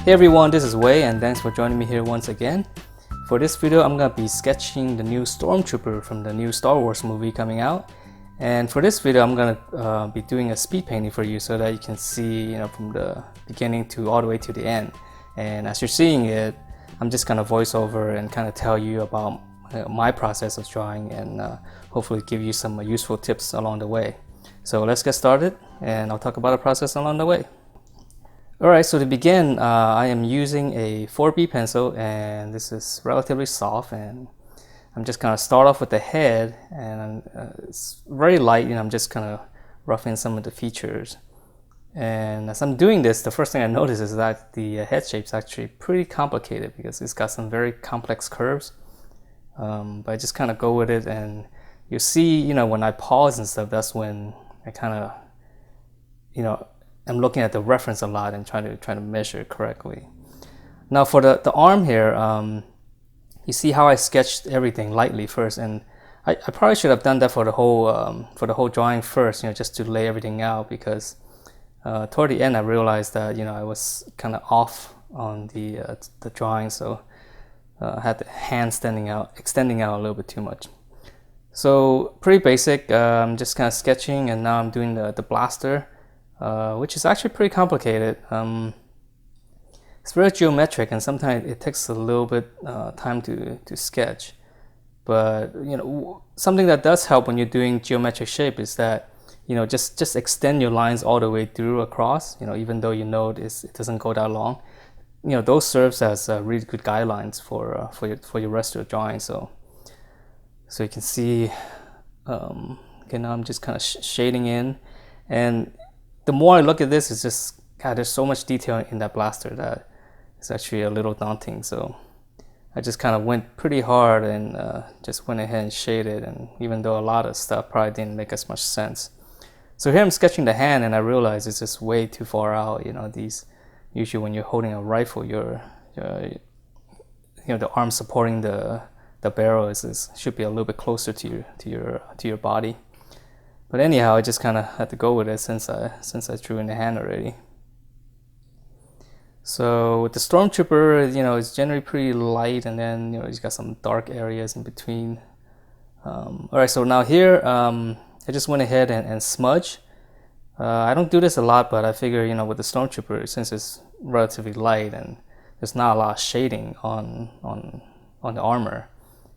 Hey everyone, this is Wei and thanks for joining me here once again. For this video, I'm gonna be sketching the new Stormtrooper from the new Star Wars movie coming out. And for this video, I'm gonna be doing a speed painting for you so that you can see, from the beginning to all the way to the end. And as you're seeing it, I'm just gonna voice over and kind of tell you about my process of drawing and hopefully give you some useful tips along the way. So let's get started and I'll talk about the process along the way. Alright, so to begin, I am using a 4B pencil and this is relatively soft, and I'm just gonna start off with the head, and it's very light, I'm just kind of roughing some of the features. And as I'm doing this, the first thing I notice is that the head shape is actually pretty complicated because it's got some very complex curves. But I just kind of go with it, and you see, when I pause and stuff, that's when I kind of, I'm looking at the reference a lot and trying to measure correctly. Now for the arm here, you see how I sketched everything lightly first, and I probably should have done that for the whole drawing first, just to lay everything out, because toward the end I realized that I was kind of off on the drawing, so I had the hand extending out a little bit too much. So pretty basic. I'm just kind of sketching, and now I'm doing the blaster. Which is actually pretty complicated. It's very geometric, and sometimes it takes a little bit time to sketch. But something that does help when you're doing geometric shape is that just extend your lines all the way through across. Even though it doesn't go that long. Those serves as really good guidelines for your rest of your drawing. So you can see. Okay, now I'm just kind of shading in, and the more I look at this, it's just, God, there's so much detail in that blaster that it's actually a little daunting. So I just kind of went pretty hard and just went ahead and shaded, and even though a lot of stuff probably didn't make as much sense. So here I'm sketching the hand, and I realize it's just way too far out. These, usually when you're holding a rifle, the arm supporting the barrel should be a little bit closer to your body. But anyhow, I just kind of had to go with it since I drew in the hand already. So with the Stormtrooper, it's generally pretty light, and then it's got some dark areas in between. Alright, so now here, I just went ahead and smudge. I don't do this a lot, but I figure with the Stormtrooper, since it's relatively light and there's not a lot of shading on the armor,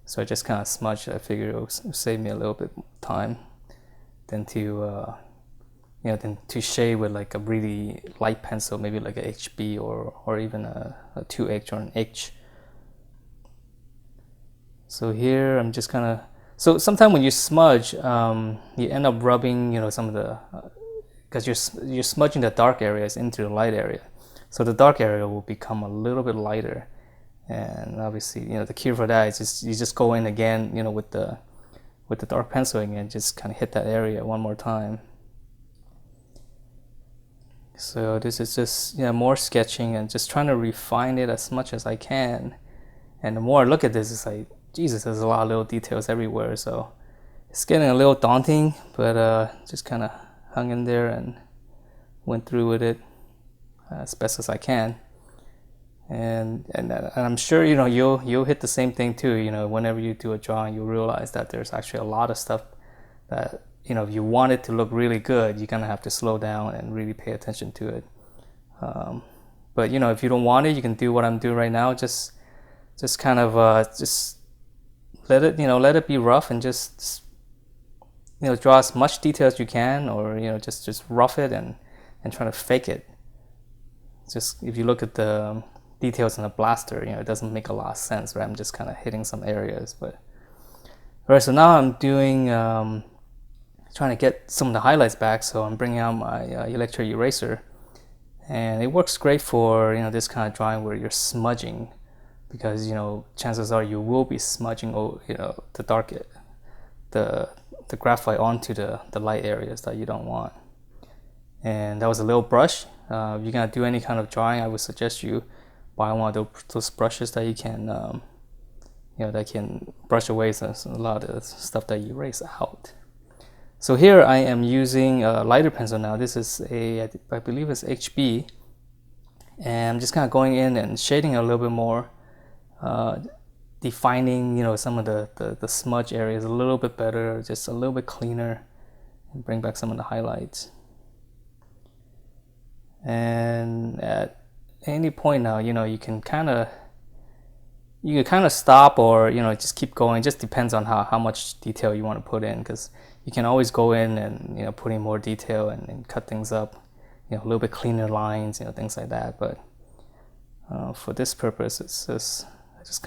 so I just kind of smudged. I figure it will save me a little bit more time than to shade with like a really light pencil, maybe like a HB or even a 2H or an H. So here I'm just kind of, so sometimes when you smudge, you end up rubbing some of the because you're smudging the dark areas into the light area, so the dark area will become a little bit lighter. And obviously the cure for that is you just go in again with the dark penciling and just kind of hit that area one more time. So this is just more sketching and just trying to refine it as much as I can. And the more I look at this, it's like, Jesus, there's a lot of little details everywhere. So it's getting a little daunting, but just kind of hung in there and went through with it as best as I can. And I'm sure you'll hit the same thing too. Whenever you do a drawing, you'll realize that there's actually a lot of stuff that if you want it to look really good, you're gonna have to slow down and really pay attention to it. But if you don't want it, you can do what I'm doing right now. Just kind of just let it be rough, and just draw as much detail as you can, or just rough it and try to fake it. Just if you look at the details in the blaster, it doesn't make a lot of sense, right? I'm just kind of hitting some areas. But all right, so now I'm doing trying to get some of the highlights back, so I'm bringing out my electric eraser, and it works great for this kind of drawing where you're smudging, because chances are you will be smudging the graphite onto the light areas that you don't want. And that was a little brush. If you're gonna do any kind of drawing, I would suggest you buy one of those brushes that you can that can brush away a lot of the stuff that you erase out. So here I am using a lighter pencil now. This is I believe it's HB, and I'm just kind of going in and shading a little bit more, defining, you know, some of the smudge areas a little bit better, just a little bit cleaner, and bring back some of the highlights. And at any point now, you know, you can kind of stop, or, you know, just keep going. It just depends on how much detail you want to put in, because you can always go in and, you know, put in more detail and cut things up, you know, a little bit cleaner lines, you know, things like that. But for this purpose, it's just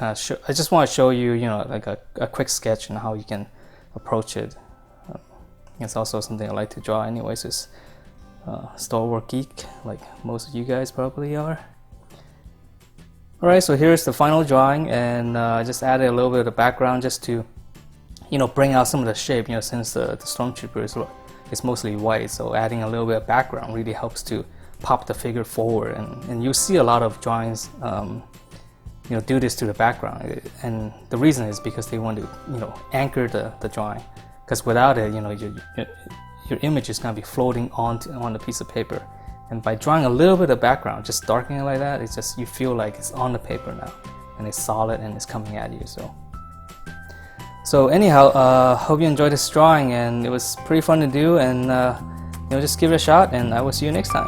I just want to show you, you know, like a quick sketch and how you can approach it. It's also something I like to draw anyways. Is Star Wars geek, like most of you guys probably are. Alright, so here's the final drawing, and I just added a little bit of the background just to, you know, bring out some of the shape, you know, since the Stormtrooper is mostly white, so adding a little bit of background really helps to pop the figure forward, and you see a lot of drawings, you know, do this to the background, and the reason is because they want to, you know, anchor the drawing, because without it, you know, your image is going to be floating on the piece of paper. And by drawing a little bit of background, just darkening it like that, it's just, you feel like it's on the paper now, and it's solid and it's coming at you. So anyhow, hope you enjoyed this drawing, and it was pretty fun to do, and you know, just give it a shot, and I will see you next time.